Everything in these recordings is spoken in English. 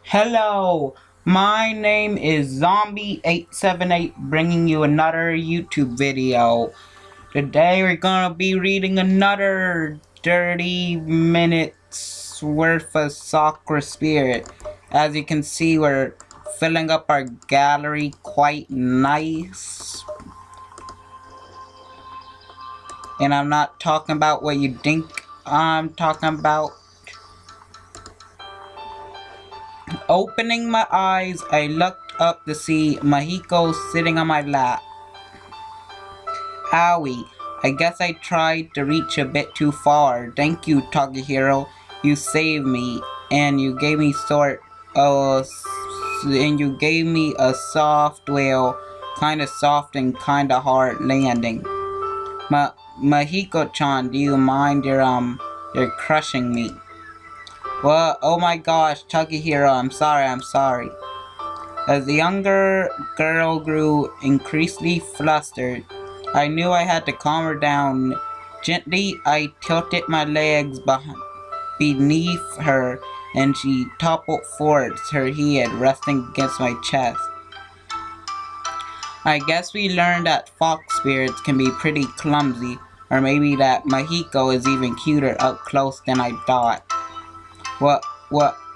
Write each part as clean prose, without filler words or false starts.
Hello, my name is Zombie878 bringing you another YouTube video. Today we're gonna be reading another 30 minutes worth of Sakura Spirit. As you can see, we're filling up our gallery quite nice. And I'm not talking about what you think I'm talking about. Opening my eyes, I looked up to see Mahiko sitting on my lap. Owie, I guess I tried to reach a bit too far. Thank you, Takahiro. You saved me, and you gave me a soft, well, kinda soft and kinda hard landing. Mahiko-chan, do you mind you're crushing me? Well, oh my gosh, Takahiro, I'm sorry. As the younger girl grew increasingly flustered, I knew I had to calm her down. Gently, I tilted my legs beneath her, and she toppled forwards, her head resting against my chest. I guess we learned that fox spirits can be pretty clumsy, or maybe that Mahiko is even cuter up close than I thought. What,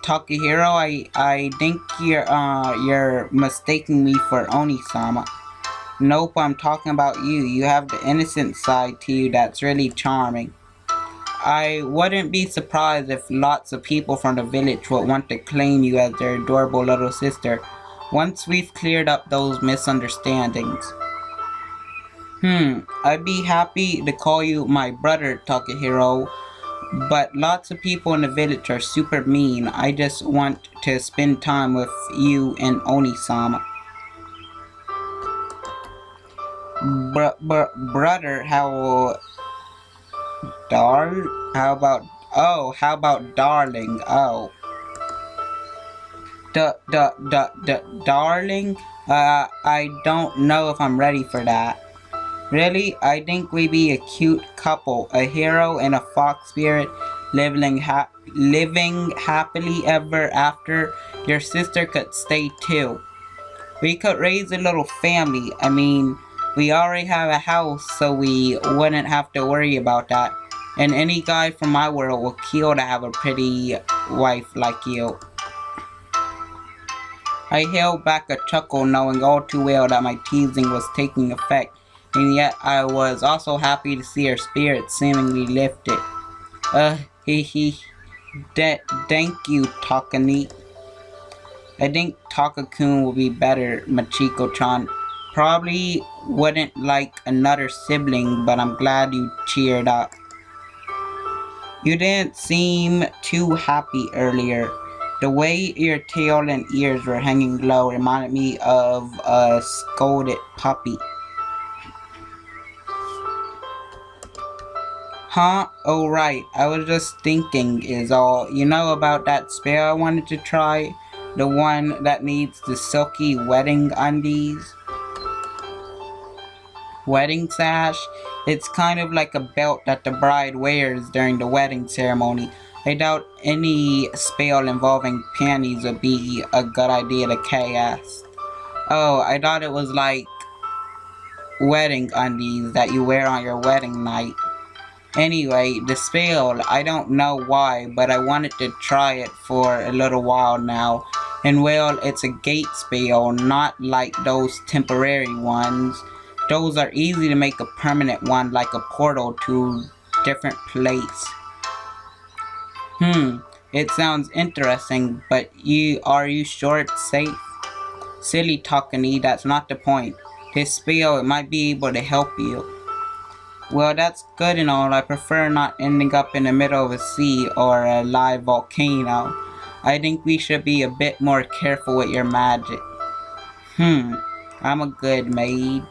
Takahiro? I think you're mistaking me for Oni-sama. Nope, I'm talking about you. You have the innocent side to you that's really charming. I wouldn't be surprised if lots of people from the village would want to claim you as their adorable little sister, once we've cleared up those misunderstandings. I'd be happy to call you my brother, Takahiro, but lots of people in the village are super mean. I just want to spend time with you and Oni-sama. Brother, how about darling? Oh. Darling? I don't know if I'm ready for that. Really? I think we'd be a cute couple, a hero and a fox spirit living happily ever after. Your sister could stay too. We could raise a little family. I mean, we already have a house, so we wouldn't have to worry about that. And any guy from my world will kill to have a pretty wife like you. I held back a chuckle, knowing all too well that my teasing was taking effect, and yet I was also happy to see her spirits seemingly lifted. Thank you, Takani. I think Taka-kun will be better, Machiko-chan. Probably wouldn't like another sibling, but I'm glad you cheered up. You didn't seem too happy earlier. The way your tail and ears were hanging low reminded me of a scolded puppy. Huh? Oh right, I was just thinking is all. You know about that spell I wanted to try? The one that needs the silky wedding undies? Wedding sash? It's kind of like a belt that the bride wears during the wedding ceremony. I doubt any spell involving panties would be a good idea to cast. Oh, I thought it was like wedding undies that you wear on your wedding night. Anyway, the spell, I don't know why, but I wanted to try it for a little while now. And well, it's a gate spell, not like those temporary ones. Those are easy to make a permanent one, like a portal to a different place. It sounds interesting, but are you sure it's safe? Silly Takani, that's not the point. This spell, it might be able to help you. Well, that's good and all. I prefer not ending up in the middle of a sea or a live volcano. I think we should be a bit more careful with your magic. I'm a good mage.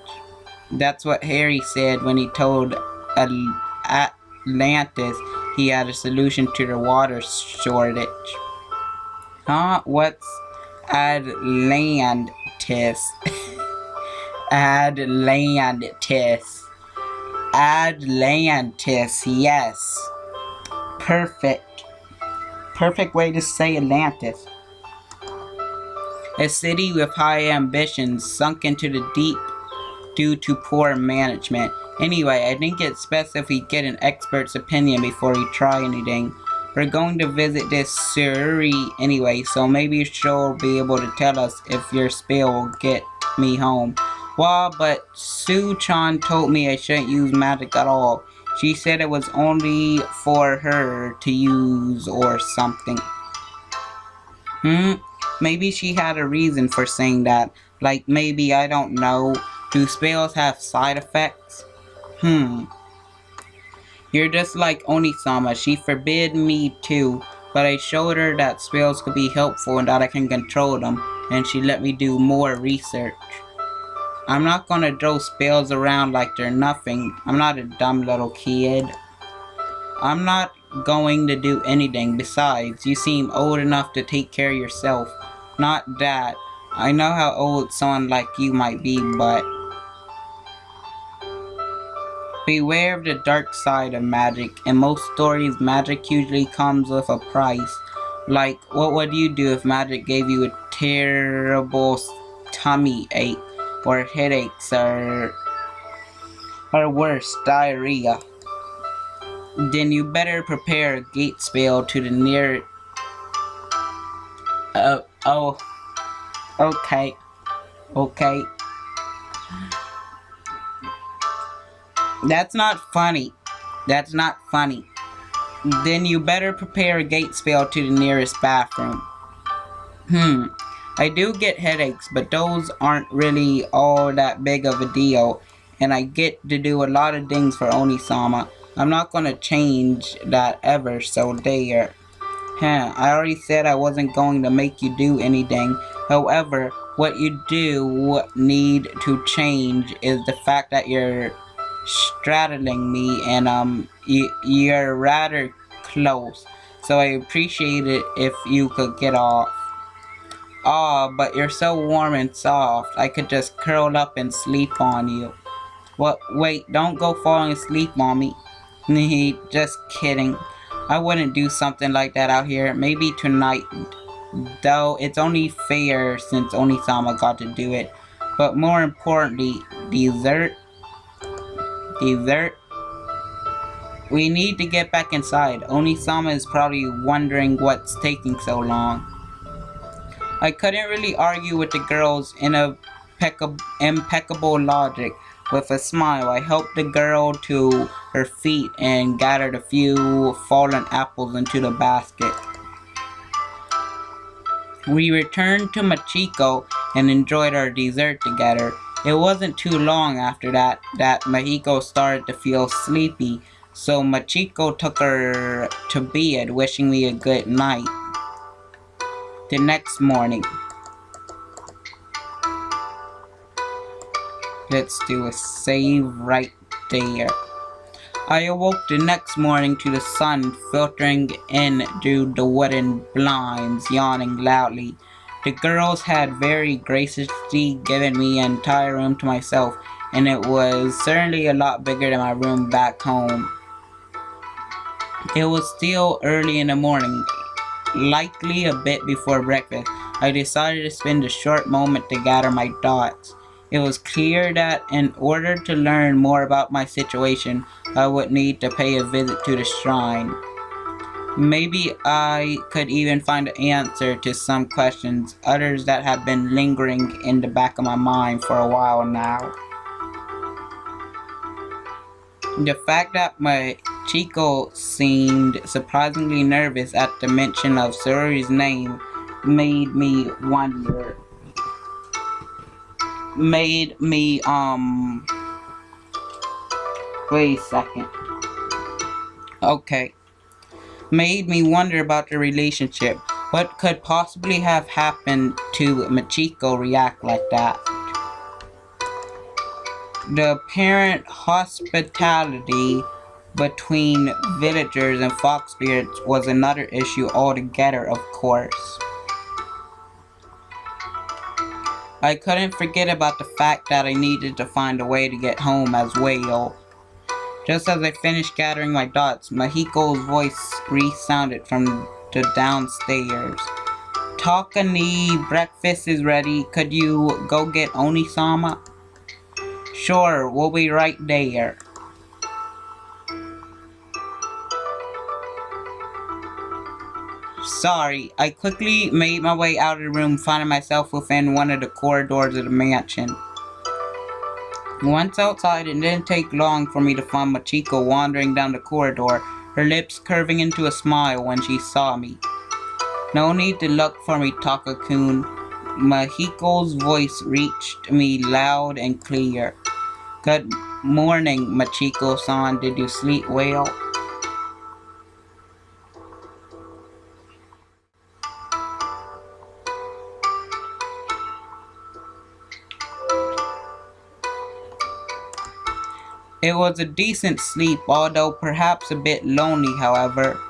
That's what Harry said when he told Atlantis he had a solution to the water shortage. Huh? What's Atlantis? Atlantis. Atlantis, yes. Perfect. Perfect way to say Atlantis. A city with high ambitions sunk into the deep due to poor management. Anyway, I think it's best if we get an expert's opinion before we try anything. We're going to visit this Suri anyway, so maybe she'll be able to tell us if your spell will get me home. Well, but Su-chan told me I shouldn't use magic at all. She said it was only for her to use or something. Maybe she had a reason for saying that. Like maybe, I don't know. Do spells have side effects? You're just like Onisama. She forbid me too, but I showed her that spells could be helpful and that I can control them, and she let me do more research. I'm not gonna throw spells around like they're nothing. I'm not a dumb little kid. I'm not going to do anything. Besides, you seem old enough to take care of yourself. Not that. I know how old someone like you might be, but beware of the dark side of magic. In most stories, magic usually comes with a price. Like, what would you do if magic gave you a terrible tummy ache, or headaches, or worse, diarrhea? Then you better prepare a gate spell to the nearest... Okay. That's not funny. Then you better prepare a gate spell to the nearest bathroom. I do get headaches, but those aren't really all that big of a deal, and I get to do a lot of things for Onisama. I'm not gonna change that ever, so there. I already said I wasn't going to make you do anything. However, what you do need to change is the fact that you're straddling me, and you're rather close, so I appreciate it if you could get off. Aw, but you're so warm and soft, I could just curl up and sleep on you. What? Wait, don't go falling asleep on me. Just kidding. I wouldn't do something like that out here. Maybe tonight, though it's only fair since Onisama got to do it. But more importantly, dessert? We need to get back inside. Onisama is probably wondering what's taking so long. I couldn't really argue with the girl's impeccable logic. With a smile, I helped the girl to her feet and gathered a few fallen apples into the basket. We returned to Machiko and enjoyed our dessert together. It wasn't too long after that Mahiko started to feel sleepy, so Machiko took her to bed, wishing me a good night. The next morning. Let's do a save right there. I awoke the next morning to the sun filtering in through the wooden blinds, yawning loudly. The girls had very graciously given me an entire room to myself, and it was certainly a lot bigger than my room back home. It was still early in the morning, likely a bit before breakfast. I decided to spend a short moment to gather my thoughts. It was clear that in order to learn more about my situation, I would need to pay a visit to the shrine. Maybe I could even find an answer to some questions, others that have been lingering in the back of my mind for a while now. The fact that Machiko seemed surprisingly nervous at the mention of Saruri's name made me wonder. Wait a second. Okay. Made me wonder about the relationship. What could possibly have happened to Machiko react like that? The apparent hospitality between villagers and fox spirits was another issue altogether, of course. I couldn't forget about the fact that I needed to find a way to get home as well. Just as I finished gathering my thoughts, Mahiko's voice resounded from the downstairs. Takani, breakfast is ready. Could you go get Onisama? Sure, we'll be right there. Sorry, I quickly made my way out of the room, finding myself within one of the corridors of the mansion. Once outside, it didn't take long for me to find Machiko wandering down the corridor, her lips curving into a smile when she saw me. No need to look for me, Taka-kun. Mahiko's voice reached me loud and clear. Good morning, Machiko-san. Did you sleep well? It was a decent sleep, although perhaps a bit lonely, however.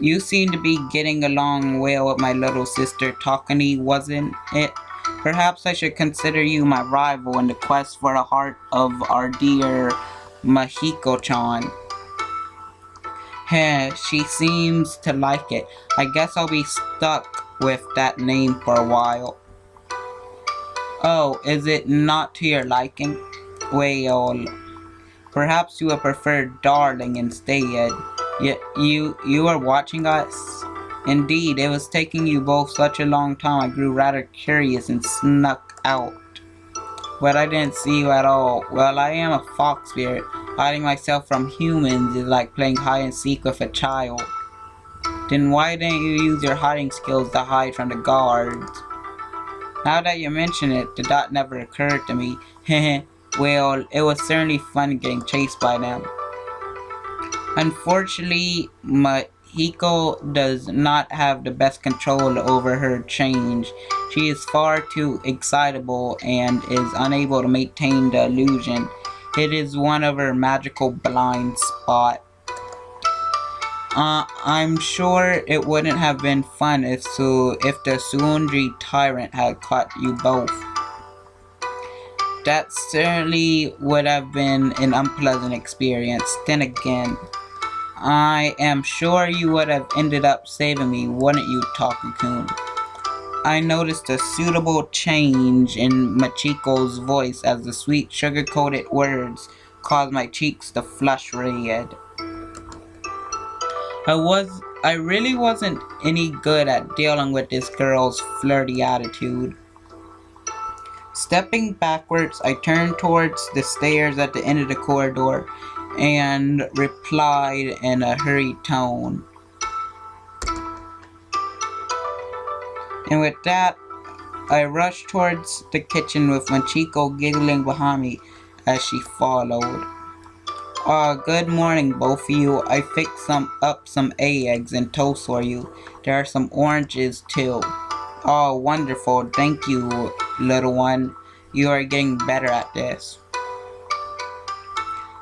You seem to be getting along well with my little sister Takani, wasn't it? Perhaps I should consider you my rival in the quest for the heart of our dear Mahiko-chan. Heh, she seems to like it. I guess I'll be stuck with that name for a while. Oh, is it not to your liking? Well, perhaps you would prefer Darling instead. You are watching us? Indeed, it was taking you both such a long time I grew rather curious and snuck out. But I didn't see you at all. Well, I am a fox spirit. Hiding myself from humans is like playing hide and seek with a child. Then why didn't you use your hiding skills to hide from the guards? Now that you mention it, the thought never occurred to me. Heh. Well, it was certainly fun getting chased by them. Unfortunately, Mahiko does not have the best control over her change. She is far too excitable and is unable to maintain the illusion. It is one of her magical blind spots. I'm sure it wouldn't have been fun if the Suundri tyrant had caught you both. That certainly would have been an unpleasant experience. Then again, I am sure you would have ended up saving me, wouldn't you, Taka-kun? I noticed a suitable change in Machiko's voice as the sweet sugar-coated words caused my cheeks to flush red. I really wasn't any good at dealing with this girl's flirty attitude. Stepping backwards, I turned towards the stairs at the end of the corridor and replied in a hurried tone. And with that, I rushed towards the kitchen with Machiko giggling behind me as she followed. Good morning, both of you. I fixed up some eggs and toast for you. There are some oranges too. Oh, wonderful. Thank you, little one. You are getting better at this.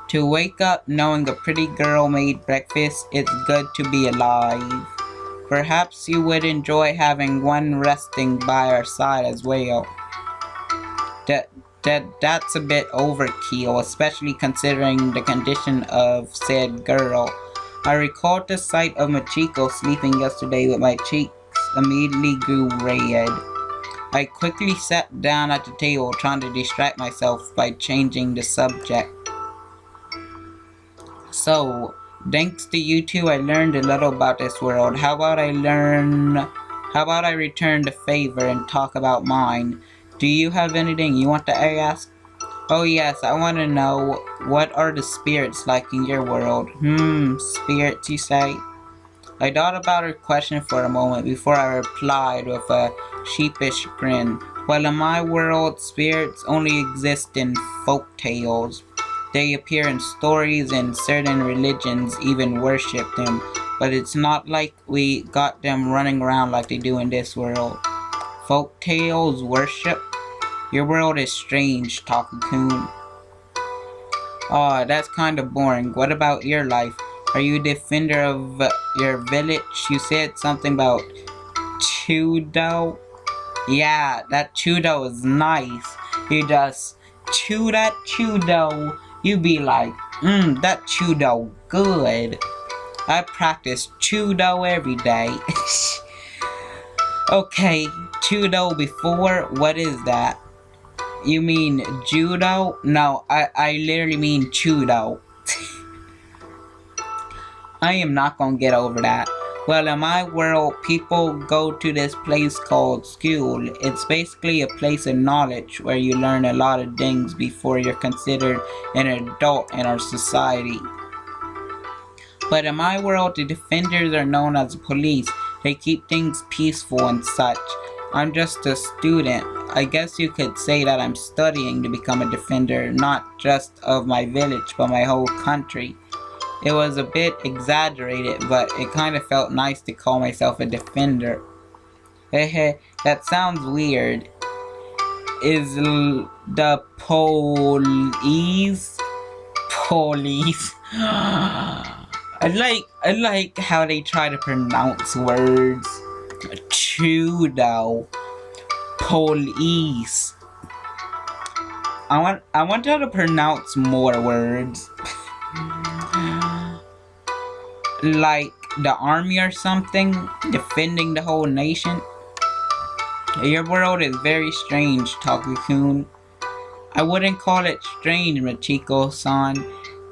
To wake up knowing a pretty girl made breakfast, it's good to be alive. Perhaps you would enjoy having one resting by our side as well. That's a bit overkill, especially considering the condition of said girl. I recalled the sight of Machiko sleeping yesterday with my cheeks immediately grew red. I quickly sat down at the table trying to distract myself by changing the subject. So, thanks to you two, I learned a little about this world. How about I return the favor and talk about mine? Do you have anything you want to ask? Oh yes, I want to know, what are the spirits like in your world? Spirits, you say? I thought about her question for a moment before I replied with a sheepish grin. Well, in my world, spirits only exist in folk tales. They appear in stories and certain religions even worship them, but it's not like we got them running around like they do in this world. Folk tales worship? Your world is strange, Taka-kun. That's kind of boring. What about your life? Are you a defender of your village? You said something about Chudo? Yeah, that Chudo is nice. You just chew that Chudo. You be like, that Chudo good. I practice Chudo every day. Okay, judo before? What is that? You mean judo? No, I literally mean judo. I am not gonna get over that. Well, in my world, people go to this place called school. It's basically a place of knowledge where you learn a lot of things before you're considered an adult in our society. But in my world, the defenders are known as the police. They keep things peaceful and such. I'm just a student. I guess you could say that I'm studying to become a defender, not just of my village, but my whole country. It was a bit exaggerated, but it kind of felt nice to call myself a defender. Hehe, that sounds weird. Is the police? I like how they try to pronounce words. Judo, police. I want her to pronounce more words. Like the army or something, defending the whole nation. Your world is very strange, Takakun. I wouldn't call it strange, Machiko-san.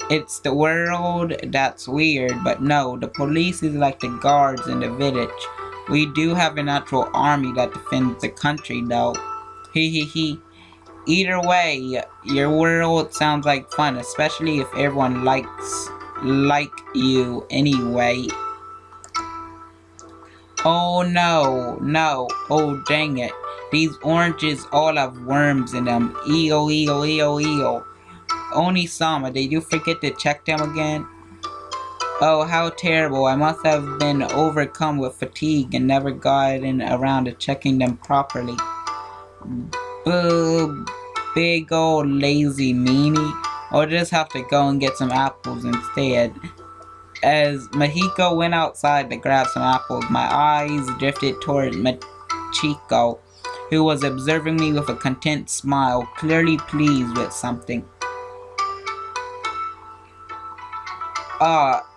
It's the world that's weird, but no, the police is like the guards in the village. We do have an actual army that defends the country, though. He. Either way, your world sounds like fun, especially if everyone like you anyway. Oh no, oh dang it. These oranges all have worms in them. Eo. Oni-sama, did you forget to check them again? Oh, how terrible. I must have been overcome with fatigue and never gotten around to checking them properly. Big old lazy meanie. I'll just have to go and get some apples instead. As Mahiko went outside to grab some apples, my eyes drifted toward Machiko, who was observing me with a content smile, clearly pleased with something.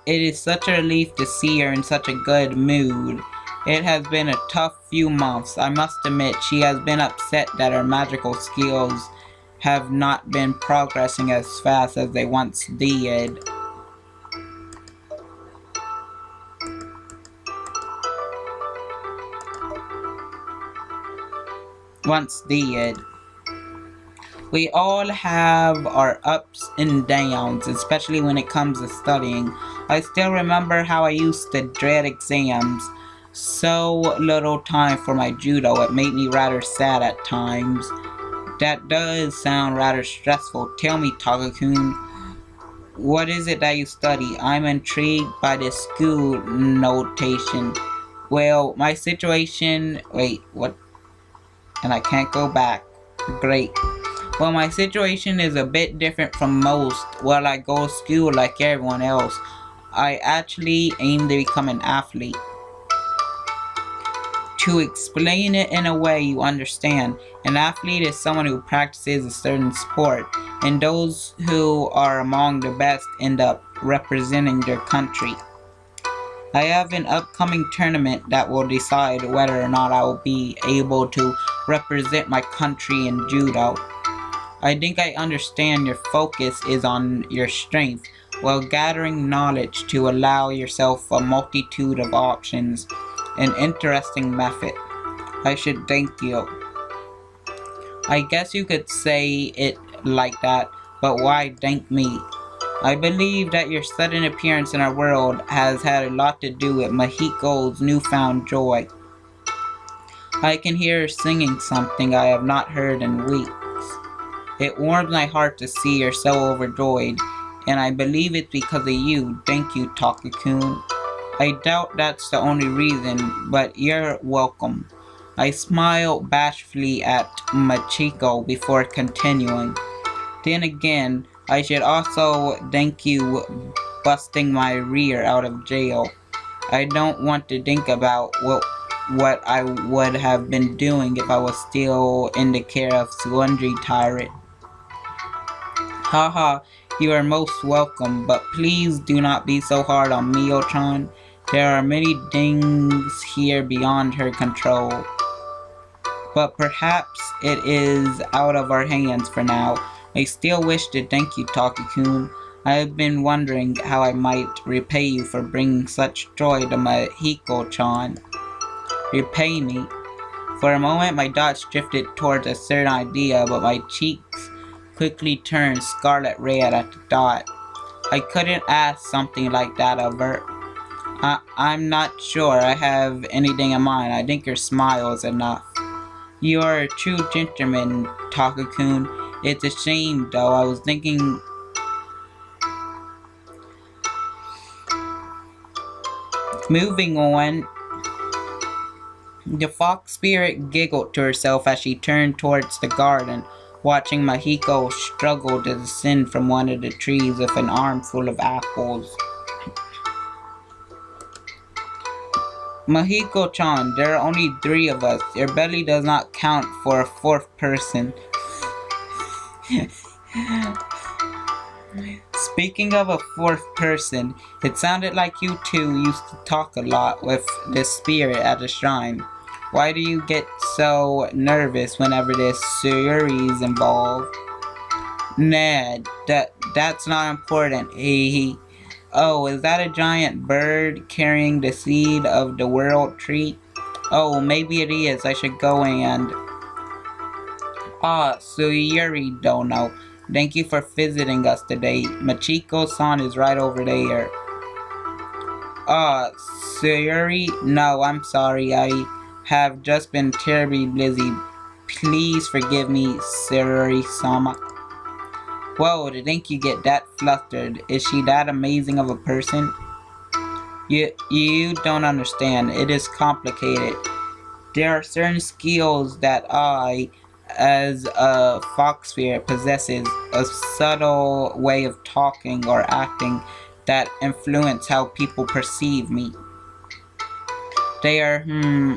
It is such a relief to see her in such a good mood. It has been a tough few months. I must admit she has been upset that her magical skills have not been progressing as fast as they once did. We all have our ups and downs, especially when it comes to studying. I still remember how I used to dread exams. So little time for my judo, it made me rather sad at times. That does sound rather stressful. Tell me, Takakun, what is it that you study? I'm intrigued by this school notation. Well, my situation... Wait, what? And I can't go back. Great. Well, my situation is a bit different from most. Well, I go to school like everyone else. I actually aim to become an athlete. To explain it in a way you understand, an athlete is someone who practices a certain sport, and those who are among the best end up representing their country. I have an upcoming tournament that will decide whether or not I will be able to represent my country in judo. I think I understand your focus is on your strength, while gathering knowledge to allow yourself a multitude of options. An interesting method. I should thank you. I guess you could say it like that, but why thank me? I believe that your sudden appearance in our world has had a lot to do with Mahiko's newfound joy. I can hear her singing something I have not heard in weeks. It warms my heart to see her so overjoyed, and I believe it's because of you. Thank you, Takakun. I doubt that's the only reason, but you're welcome. I smiled bashfully at Machiko before continuing. Then again, I should also thank you busting my rear out of jail. I don't want to think about what I would have been doing if I was still in the care of Sundry Tyrant. Haha, you are most welcome, but please do not be so hard on Mio-chan. There are many things here beyond her control. but perhaps it is out of our hands for now. I still wish to thank you, Takakun. I have been wondering how I might repay you for bringing such joy to Mahiko-chan. Repay me? For a moment, my thoughts drifted towards a certain idea, but my cheeks quickly turned scarlet red at the thought. I couldn't ask something like that of her. I'm not sure I have anything in mind. I think your smile is enough. You are a true gentleman, Takakun. It's a shame, though. I was thinking... Moving on, the fox spirit giggled to herself as she turned towards the garden, watching Mahiko struggle to descend from one of the trees with an armful of apples. Mahiko-chan, there are only 3 of us. Your belly does not count for a 4th person. Speaking of a 4th person, it sounded like you two used to talk a lot with the spirit at the shrine. Why do you get so nervous whenever there's Sayuri's involved? Nah, that's not important. Hee. Oh, is that a giant bird carrying the seed of the world tree? Oh, maybe it is. I should go and... Sayuri don't know. Thank you for visiting us today. Machiko-san is right over there. Sayuri? No, I'm sorry. I have just been terribly busy. Please forgive me, Sayuri-sama. Whoa, to think you get that flustered. Is she that amazing of a person? You don't understand. It is complicated. There are certain skills that I, as a fox spirit, possesses a subtle way of talking or acting that influence how people perceive me. They are,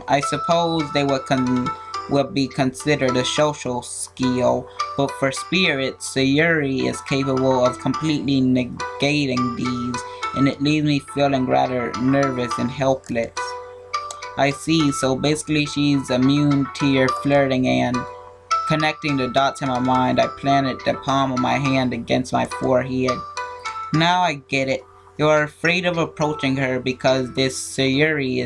I suppose they would be considered a social skill, but for spirits, Sayuri is capable of completely negating these, and it leaves me feeling rather nervous and helpless. I see, so basically she's immune to your flirting, and connecting the dots in my mind, I planted the palm of my hand against my forehead. Now I get it. You're afraid of approaching her because this Sayuri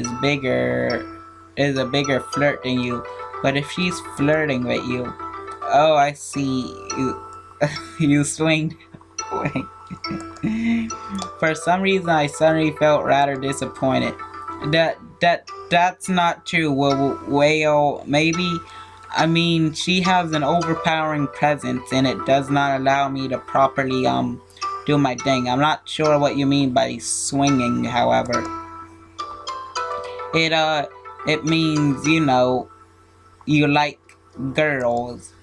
is a bigger flirt than you. But if she's flirting with you... Oh, I see. You swing away. For some reason, I suddenly felt rather disappointed. That's not true. Well, maybe... I mean, she has an overpowering presence, and it does not allow me to properly, do my thing. I'm not sure what you mean by swinging, however. It means, you like girls.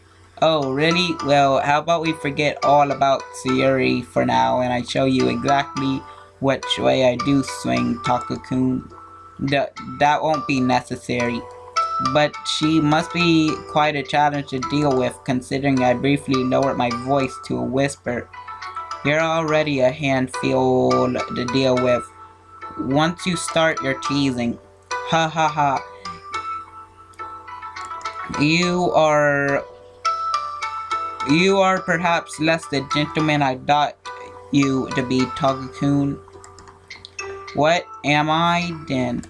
Oh, really? Well, how about we forget all about Sayuri for now, and I show you exactly which way I do swing, Takakun. That won't be necessary. But she must be quite a challenge to deal with, considering I briefly lowered my voice to a whisper. You're already a handful to deal with. Once you start your teasing, ha ha ha. You are perhaps less the gentleman I thought you to be, Takakun. What am I then?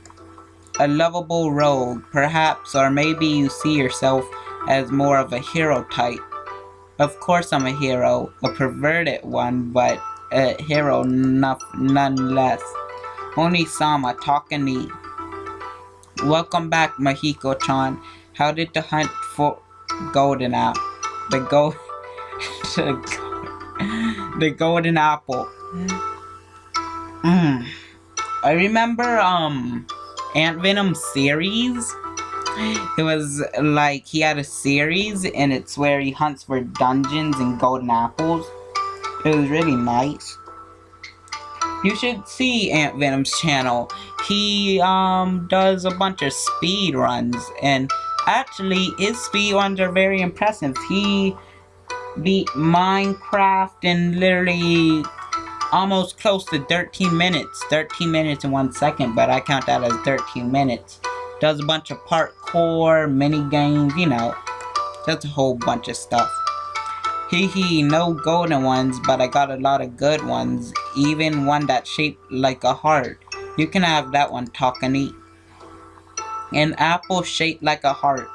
A lovable rogue, perhaps, or maybe you see yourself as more of a hero type. Of course I'm a hero, a perverted one, but a hero nonetheless. Oni-sama, talking to me. Welcome back, Mahiko-chan. How did the hunt for golden apple? The golden apple. I remember, Ant Venom series. It was like he had a series and it's where he hunts for dungeons and golden apples. It was really nice. You should see Ant Venom's channel. He does a bunch of speed runs, and actually his speed runs are very impressive. He beat Minecraft in literally almost close to 13 minutes. 13 minutes and 1 second, but I count that as 13 minutes. Does a bunch of parkour parkour, mini games, just a whole bunch of stuff. Hee hee, no golden ones, but I got a lot of good ones, even one that's shaped like a heart. You can have that one, Takani. An apple shaped like a heart.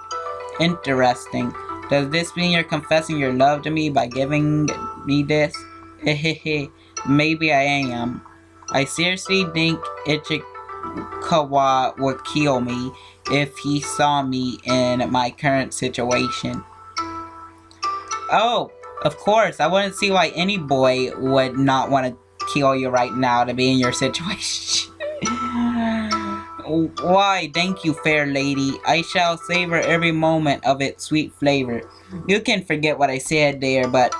Interesting. Does this mean you're confessing your love to me by giving me this? Hehehe, maybe I am. I seriously think Ichikawa would kill me if he saw me in my current situation. Oh, of course, I wouldn't see why any boy would not want to kill you right now to be in your situation. Why, thank you, fair lady. I shall savor every moment of its sweet flavor. You can forget what I said there, but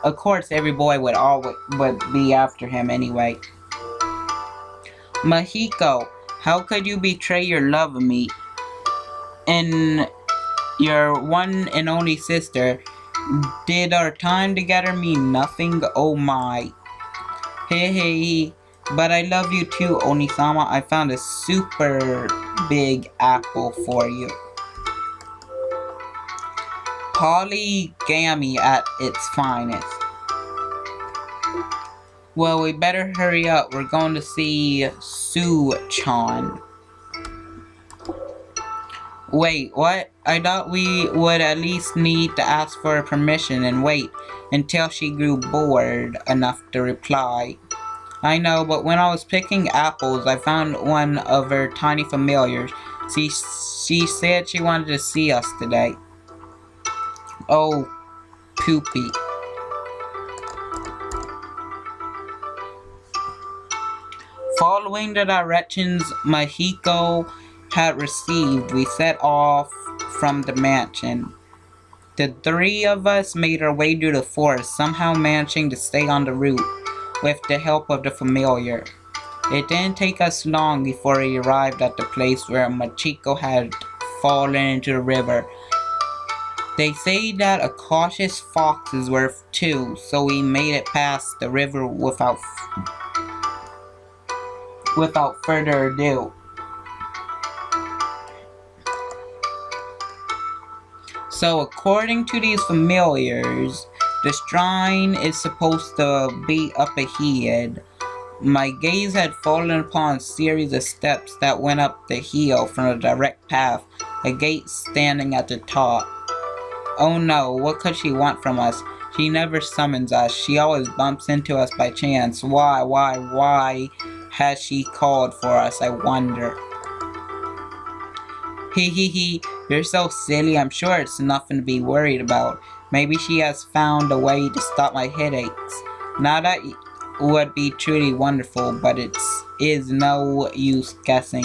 of course every boy would be after him anyway. Mahiko, how could you betray your love of me and your one and only sister? Did our time together mean nothing? Oh my. Hey, but I love you too, Onisama. I found a super big apple for you. Polygamy at its finest. Well, we better hurry up. We're going to see Sue-chan. Wait, what? I thought we would at least need to ask for permission and wait until she grew bored enough to reply. I know, but when I was picking apples, I found one of her tiny familiars. She said she wanted to see us today. Oh, poopy. Following the directions Mahiko had received, we set off from the mansion. The three of us made our way through the forest, somehow managing to stay on the route with the help of the familiar. It didn't take us long before we arrived at the place where Machiko had fallen into the river. They say that a cautious fox is worth two, so we made it past the river without further ado. So according to these familiars, the shrine is supposed to be up ahead. My gaze had fallen upon a series of steps that went up the hill from a direct path, a gate standing at the top. Oh no, what could she want from us? She never summons us. She always bumps into us by chance. Why has she called for us, I wonder? Hee, you're so silly. I'm sure it's nothing to be worried about. Maybe she has found a way to stop my headaches. Now that would be truly wonderful, but it is no use guessing.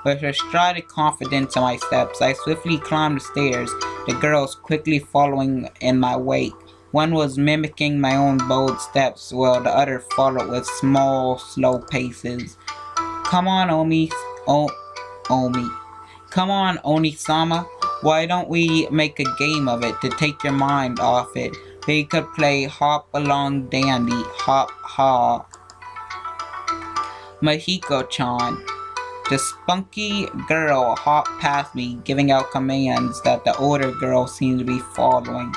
With her strident confidence in my steps, I swiftly climbed the stairs, the girls quickly following in my wake. One was mimicking my own bold steps, while the other followed with small, slow paces. Come on, Omi. Come on, Onisama. Why don't we make a game of it to take your mind off it? We could play Hop Along Dandy, Hop Ha. Mahiko-chan. The spunky girl hopped past me, giving out commands that the older girl seemed to be following.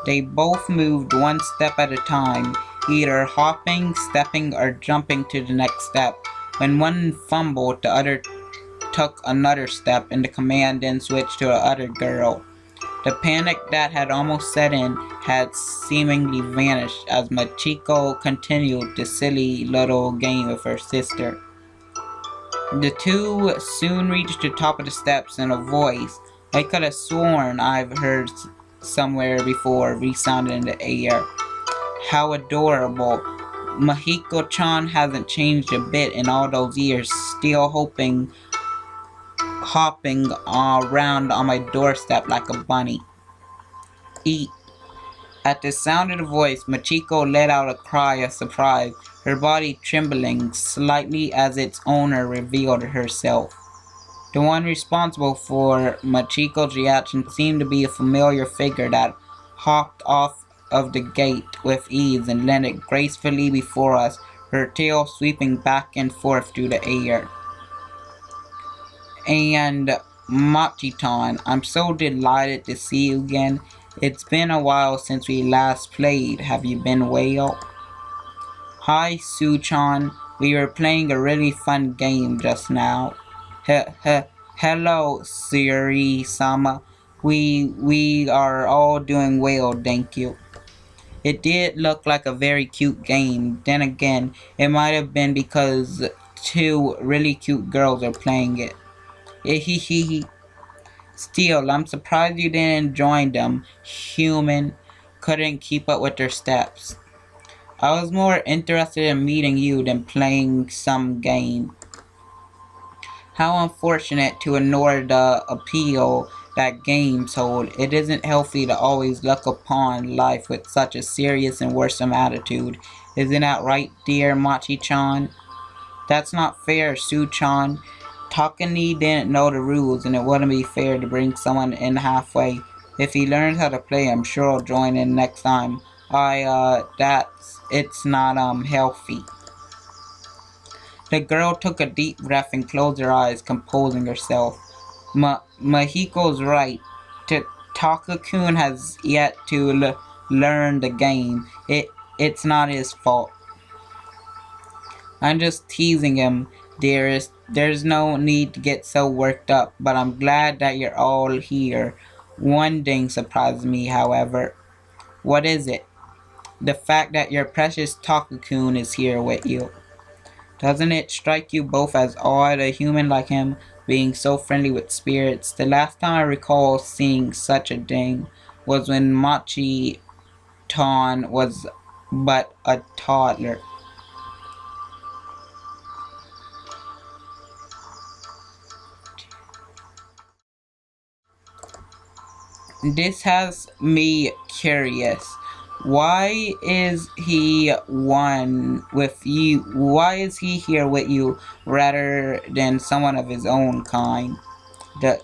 They both moved one step at a time, either hopping, stepping, or jumping to the next step. When one fumbled, the other took another step, and the command then switched to the other girl. The panic that had almost set in had seemingly vanished as Machiko continued the silly little game with her sister. The two soon reached the top of the steps, and a voice I could have sworn I've heard somewhere before resounded in the air. How adorable. Mahiko-chan hasn't changed a bit in all those years, still hopping around on my doorstep like a bunny. Eat. At the sound of the voice, Machiko let out a cry of surprise, her body trembling slightly as its owner revealed herself. The one responsible for Machiko's reaction seemed to be a familiar figure that hopped off of the gate with ease and landed gracefully before us, her tail sweeping back and forth through the air. And Machiton, I'm so delighted to see you again. It's been a while since we last played. Have you been well? Hi, Suchan. We were playing a really fun game just now. He he Hello, Siri-sama. We are all doing well, thank you. It did look like a very cute game. Then again, it might have been because two really cute girls are playing it. Hehehe. Still, I'm surprised you didn't join them. Human couldn't keep up with their steps. I was more interested in meeting you than playing some game. How unfortunate to ignore the appeal that games hold. It isn't healthy to always look upon life with such a serious and worrisome attitude. Isn't that right, dear Machi-chan? That's not fair, Su-chan. Takani didn't know the rules, and it wouldn't be fair to bring someone in halfway. If he learns how to play, I'm sure he'll join in next time. It's not, healthy. The girl took a deep breath and closed her eyes, composing herself. Mahiko's right. Taka-kun has yet to learn the game. It's not his fault. I'm just teasing him, dearest. There's no need to get so worked up, but I'm glad that you're all here. One thing surprises me, however. What is it? The fact that your precious Taka-kun is here with you. Doesn't it strike you both as odd, a human like him being so friendly with spirits? The last time I recall seeing such a thing was when Machi-tan was but a toddler. This has me curious. Why is he one with you? Why is he here with you rather than someone of his own kind? The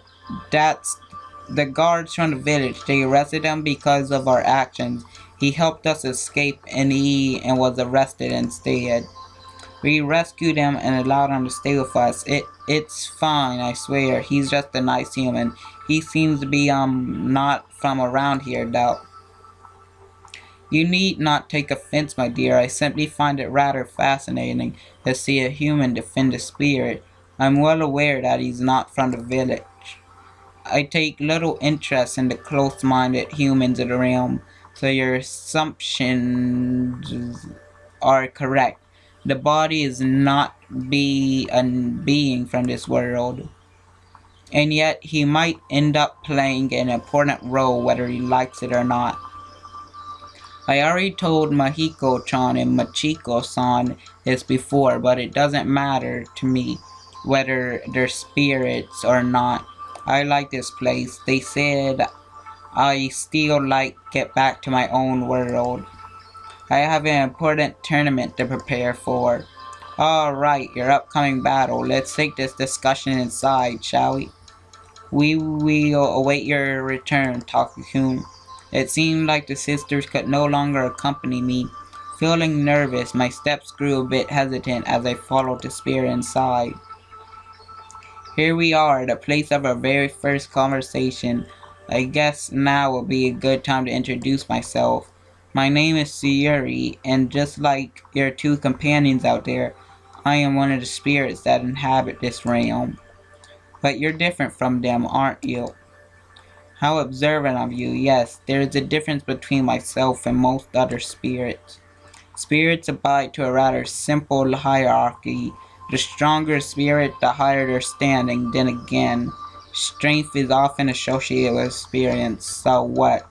that's the guards from the village. They arrested him because of our actions. He helped us escape and was arrested instead. We rescued him and allowed him to stay with us. It's fine, I swear. He's just a nice human. He seems to be not from around here though. You need not take offense, my dear. I simply find it rather fascinating to see a human defend a spirit. I'm well aware that he's not from the village. I take little interest in the close-minded humans of the realm, so your assumptions are correct. The body is not be a being from this world, and yet he might end up playing an important role whether he likes it or not. I already told Mahiko-chan and Machiko-san this before, but it doesn't matter to me whether they're spirits or not. I like this place. They said I still like get back to my own world. I have an important tournament to prepare for. Alright, your upcoming battle. Let's take this discussion inside, shall we? We will await your return, Taka-kun. It seemed like the sisters could no longer accompany me. Feeling nervous, my steps grew a bit hesitant as I followed the spirit inside. Here we are, the place of our very first conversation. I guess now will be a good time to introduce myself. My name is Sayuri, and just like your two companions out there, I am one of the spirits that inhabit this realm. But you're different from them, aren't you? How observant of you. Yes, there is a difference between myself and most other spirits. Spirits abide to a rather simple hierarchy. The stronger spirit, the higher their standing. Then again, strength is often associated with experience. So what?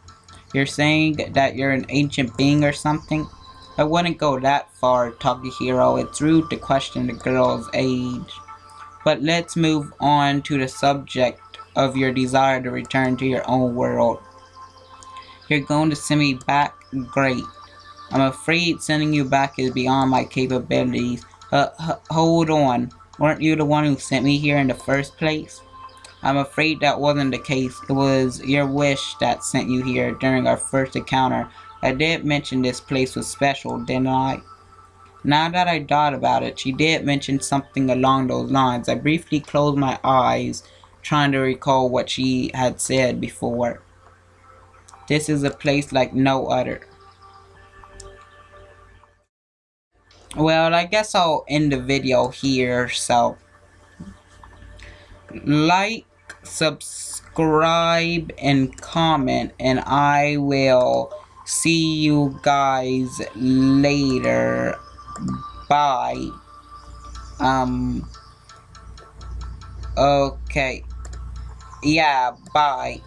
You're saying that you're an ancient being or something? I wouldn't go that far, Takahiro. It's rude to question the girl's age. But let's move on to the subject of your desire to return to your own world. You're going to send me back? Great. I'm afraid sending you back is beyond my capabilities. Hold on. Weren't you the one who sent me here in the first place? I'm afraid that wasn't the case. It was your wish that sent you here during our first encounter. I did mention this place was special, didn't I? Now that I thought about it, she did mention something along those lines. I briefly closed my eyes, trying to recall what she had said before. This is a place like no other. Well, I guess I'll end the video here. So, like, subscribe, and comment, and I will see you guys later. Bye. Okay. Yeah, bye.